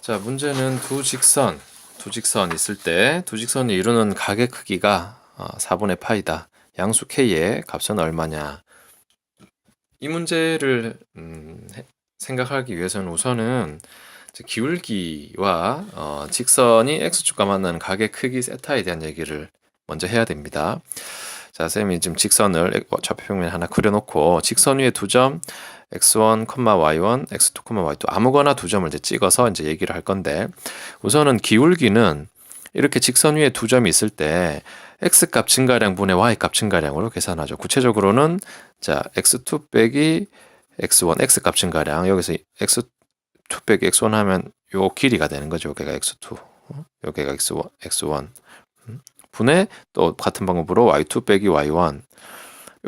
자, 문제는 두 직선 있을 때 두 직선이 이루는 각의 크기가 4분의 파이다. 양수 k의 값은 얼마냐? 이 문제를 생각하기 위해서는 우선은 기울기와 직선이 x축과 만나는 각의 크기 세타에 대한 얘기를 먼저 해야 됩니다. 자, 쌤이 지금 직선을 좌표평면 하나 그려놓고 직선 위에 두 점 x1, y1, x2, y2 아무거나 두 점을 이제 찍어서 이제 얘기를 할 건데, 우선은 기울기는 이렇게 직선 위에 두 점이 있을 때 x 값 증가량 분의 y 값 증가량으로 계산하죠. 구체적으로는 자 x2 빼기 x1 x 값 증가량, 여기서 x2 빼기 x1 하면 요 길이가 되는 거죠. 여기가 x2, 여기가 x1 분의 또 같은 방법으로 y2 빼기 y1,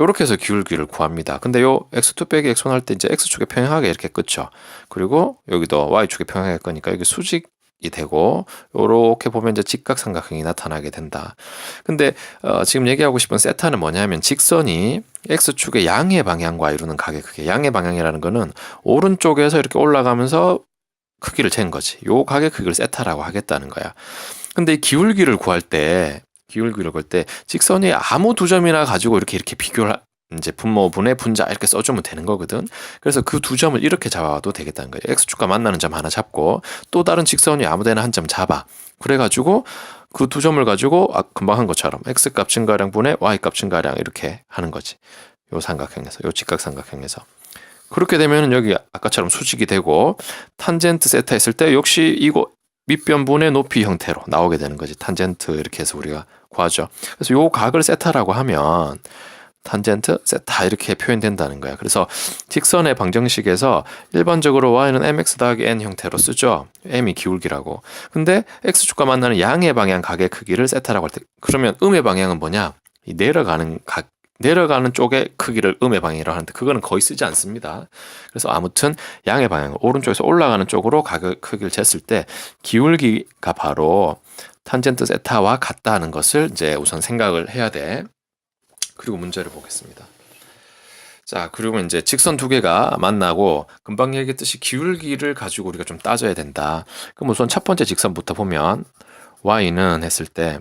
이렇게 해서 기울기를 구합니다. 근데 요 x2 빼기 x1 할 때 이제 x축에 평행하게 이렇게 끄죠. 그리고 여기도 y축에 평행하게 끄니까 여기 수직이 되고, 요렇게 보면 이제 직각삼각형이 나타나게 된다. 근데 지금 얘기하고 싶은 세타는 뭐냐면 직선이 x축의 양의 방향과 이루는 각의 크기. 양의 방향이라는 거는 오른쪽에서 이렇게 올라가면서 크기를 잰 거지. 요 각의 크기를 세타라고 하겠다는 거야. 근데 이 기울기를 구할 때 직선이 아무 두 점이나 가지고 이렇게 비교를 이제 분모분의 분자 이렇게 써주면 되는 거거든. 그래서 그 두 점을 이렇게 잡아도 되겠다는 거예요. x축과 만나는 점 하나 잡고 또 다른 직선이 아무데나 한 점 잡아. 그래가지고 그 두 점을 가지고 금방 한 것처럼 x값 증가량 분의 y값 증가량 이렇게 하는 거지. 요 삼각형에서, 요 직각삼각형에서. 그렇게 되면은 여기 아까처럼 수직이 되고, 탄젠트 세타 했을 때 역시 이거 밑변분의 높이 형태로 나오게 되는 거지. 탄젠트 이렇게 해서 우리가 구하죠. 그래서 요 각을 세타라고 하면 탄젠트 세타 이렇게 표현된다는 거야. 그래서 직선의 방정식에서 일반적으로 y는 mx 더하기 n 형태로 쓰죠. m이 기울기라고. 근데 x축과 만나는 양의 방향 각의 크기를 세타라고 할 때, 그러면 음의 방향은 뭐냐? 이 내려가는 쪽의 크기를 음의 방향이라고 하는데 그거는 거의 쓰지 않습니다. 그래서 아무튼 양의 방향, 오른쪽에서 올라가는 쪽으로 각의 크기를 쟀을 때 기울기가 바로 탄젠트 세타와 같다는 것을 이제 우선 생각을 해야 돼. 그리고 문제를 보겠습니다. 자, 그리고 이제 직선 두 개가 만나고 금방 얘기했듯이 기울기를 가지고 우리가 좀 따져야 된다. 그럼 우선 첫 번째 직선부터 보면 y는 했을 때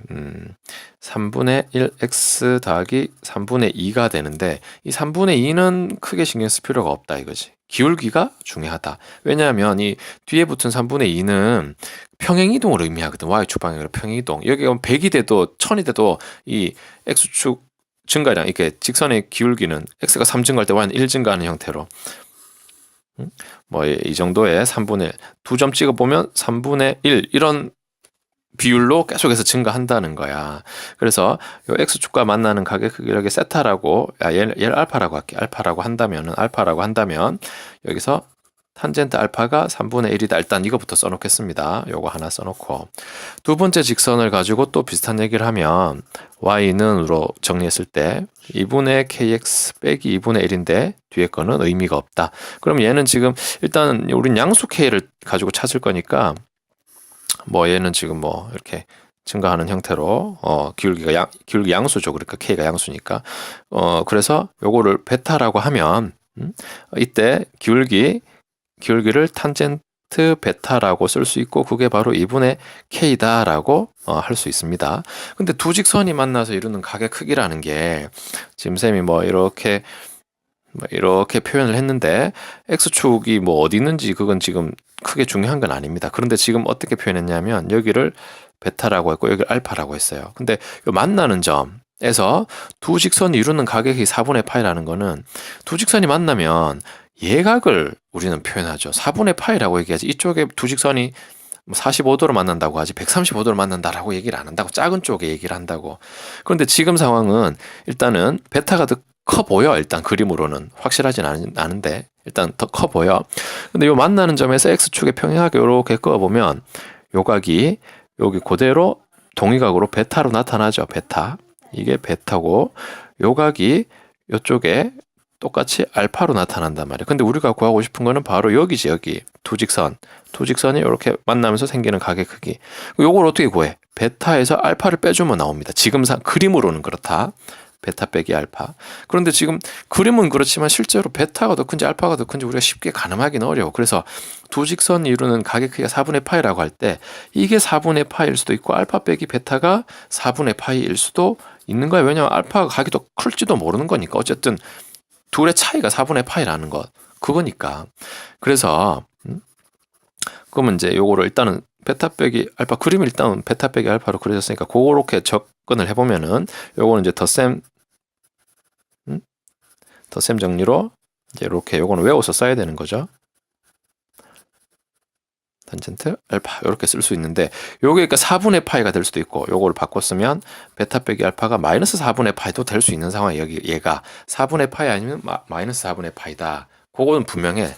3분의 1x 더하기 3분의 2가 되는데, 이 3분의 2는 크게 신경 쓸 필요가 없다 이거지. 기울기가 중요하다. 왜냐하면 이 뒤에 붙은 3분의 2는 평행이동을 의미하거든. y축 방향으로 평행이동. 여기 100이 돼도 1000이 돼도 이 x축 증가량, 이렇게 직선의 기울기는 x가 3 증가할 때 y는 1 증가하는 형태로 뭐 이 정도의 3분의 1, 두 점 찍어보면 3분의 1 이런 비율로 계속해서 증가한다는 거야. 그래서 요 x축과 만나는 각의 크기를 세타라고, 얘를 알파라고 할게. 알파라고 한다면 여기서 탄젠트 알파가 3분의 1이다. 일단 이거부터 써놓겠습니다. 요거 하나 써놓고, 두 번째 직선을 가지고 또 비슷한 얘기를 하면 y는으로 정리했을 때 2분의 kx 빼기 2분의 1인데 뒤에 거는 의미가 없다. 그럼 얘는 지금 일단 우린 양수 k를 가지고 찾을 거니까 뭐 얘는 지금 뭐 이렇게 증가하는 형태로 기울기 양수죠. 그러니까 k가 양수니까 그래서 요거를 베타라고 하면 이때 기울기를 탄젠트 베타라고 쓸 수 있고, 그게 바로 2분의 k다라고 할 수 있습니다. 근데 두 직선이 만나서 이루는 각의 크기라는 게 지금 쌤이 뭐 이렇게 표현을 했는데 x축이 뭐 어디 있는지 그건 지금 크게 중요한 건 아닙니다. 그런데 지금 어떻게 표현했냐면 여기를 베타라고 했고 여기를 알파라고 했어요. 근데 요 만나는 점에서 두 직선이 이루는 각의 크기 4분의 파이라는 거는 두 직선이 만나면 예각을 우리는 표현하죠. 4분의 파이라고 얘기하지. 이쪽에 두 직선이 45도로 만난다고 하지 135도로 만난다라고 얘기를 안 한다고. 작은 쪽에 얘기를 한다고. 그런데 지금 상황은 일단은 베타가 더 커 보여. 일단 그림으로는 확실하진 않은데 일단 더 커 보여. 근데 요 만나는 점에서 x축에 평행하게 이렇게 그어보면 요 각이 여기 그대로 동위각으로 베타로 나타나죠. 베타. 이게 베타고 요 각이 요쪽에 똑같이 알파로 나타난단 말이야. 근데 우리가 구하고 싶은 거는 바로 여기지. 여기 두 직선이 이렇게 만나면서 생기는 각의 크기. 요걸 어떻게 구해? 베타에서 알파를 빼주면 나옵니다. 지금 그림으로는 그렇다. 베타 빼기 알파. 그런데 지금 그림은 그렇지만 실제로 베타가 더 큰지 알파가 더 큰지 우리가 쉽게 가늠하기는 어려워. 그래서 두 직선이 이루는 각의 크기가 4분의 파이라고 할 때 이게 4분의 파이일 수도 있고 알파 빼기 베타가 4분의 파이일 수도 있는 거야. 왜냐하면 알파가 각이 더 클지도 모르는 거니까. 어쨌든 둘의 차이가 4분의 파이라는 것. 그거니까. 그래서 그러면 이제 요거를 일단은 베타 빼기 알파 그림을 일단은 베타 빼기 알파로 그려졌으니까 그렇게 접근을 해보면은 요거는 이제 덧셈 정리로 이제 이렇게 요거는 외워서 써야 되는 거죠. 탄젠트 알파 이렇게 쓸 수 있는데 요게 그러니까 4분의 파이가 될 수도 있고 요거를 바꿔 쓰면 베타 빼기 알파가 마이너스 4분의 파이도 될 수 있는 상황이에요. 여기 얘가 4분의 파이 아니면 마이너스 4분의 파이다. 그거는 분명해.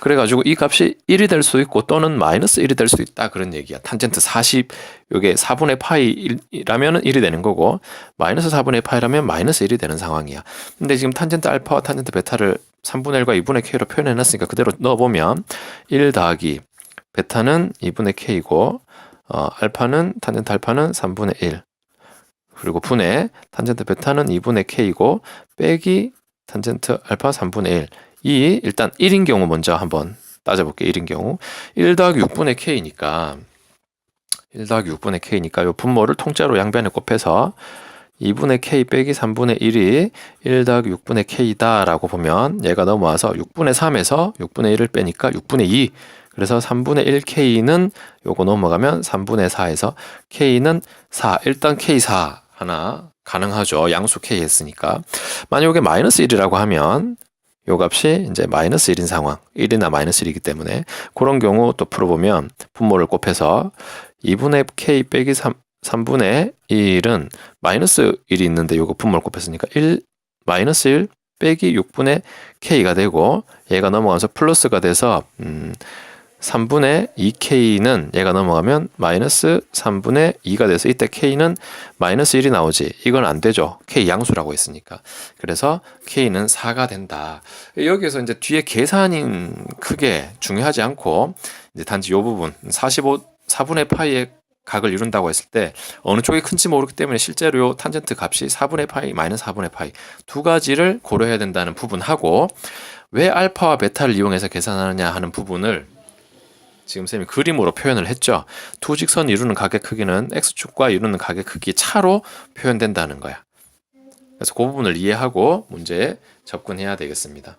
그래가지고 이 값이 1이 될 수도 있고 또는 마이너스 1이 될 수도 있다. 그런 얘기야. 탄젠트 40 요게 4분의 파이라면 1이 되는 거고 마이너스 4분의 파이라면 마이너스 1이 되는 상황이야. 근데 지금 탄젠트 알파와 탄젠트 베타를 3분의 1과 2분의 k로 표현해놨으니까 그대로 넣어보면 1 더하기 베타는 2분의 k고 알파는 탄젠트 알파는 3분의 1 그리고 분의 탄젠트 베타는 2분의 k고 빼기 탄젠트 알파 3분의 1 이 일단 1인 경우 먼저 한번 따져볼게요. 1인 경우 1 더하기 6분의 k니까 1 더하기 6분의 k니까 요 분모를 통째로 양변에 곱해서 2분의 k 빼기 3분의 1이 1 더하기 6분의 k다 라고 보면 얘가 넘어와서 6분의 3에서 6분의 1을 빼니까 6분의 2 그래서 3분의 1k는 요거 넘어가면 3분의 4에서 k는 4 일단 k4 하나 가능하죠. 양수 k 했으니까 만약에 마이너스 1이라고 하면 요 값이 이제 마이너스 1인 상황 1이나 마이너스 1이기 때문에 그런 경우 또 풀어보면 분모를 곱해서 2분의 k 빼기 3분의 1은 마이너스 1이 있는데 요거 분모를 곱했으니까 1 마이너스 1 빼기 6분의 k가 되고 얘가 넘어가서 플러스가 돼서 3분의 2k는 얘가 넘어가면 마이너스 3분의 2가 돼서 이때 k는 마이너스 1이 나오지. 이건 안 되죠. k 양수라고 했으니까. 그래서 k는 4가 된다. 여기에서 이제 뒤에 계산이 크게 중요하지 않고 이제 단지 이 부분 4분의 파이의 각을 이룬다고 했을 때 어느 쪽이 큰지 모르기 때문에 실제로 요 탄젠트 값이 4분의 파이 마이너스 4분의 파이 두 가지를 고려해야 된다는 부분하고 왜 알파와 베타를 이용해서 계산하느냐 하는 부분을 지금 쌤이 그림으로 표현을 했죠. 두 직선이 이루는 각의 크기는 x축과 이루는 각의 크기 차로 표현된다는 거야. 그래서 그 부분을 이해하고 문제에 접근해야 되겠습니다.